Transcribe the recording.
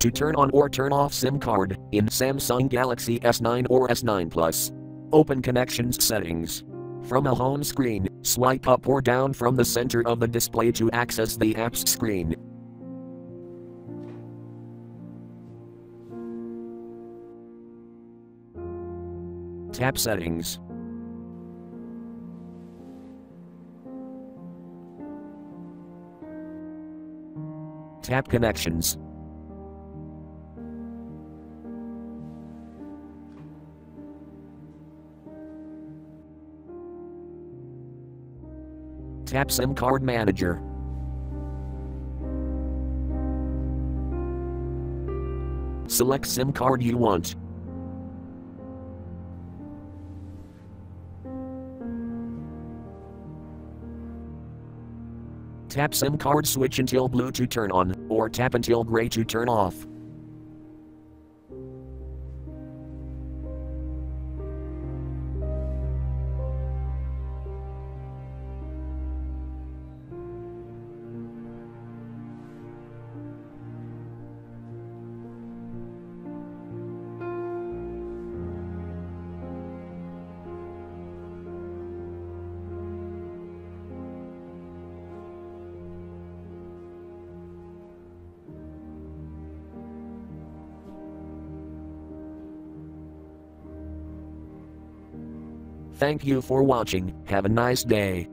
To turn on or turn off SIM card in Samsung Galaxy S9 or S9 Plus. Open Connections Settings. From a home screen, swipe up or down from the center of the display to access the apps screen. Tap Settings. Tap Connections. Tap SIM Card Manager. Select SIM card you want. Tap SIM card switch until blue to turn on, or tap until gray to turn off. Thank you for watching. Have a nice day.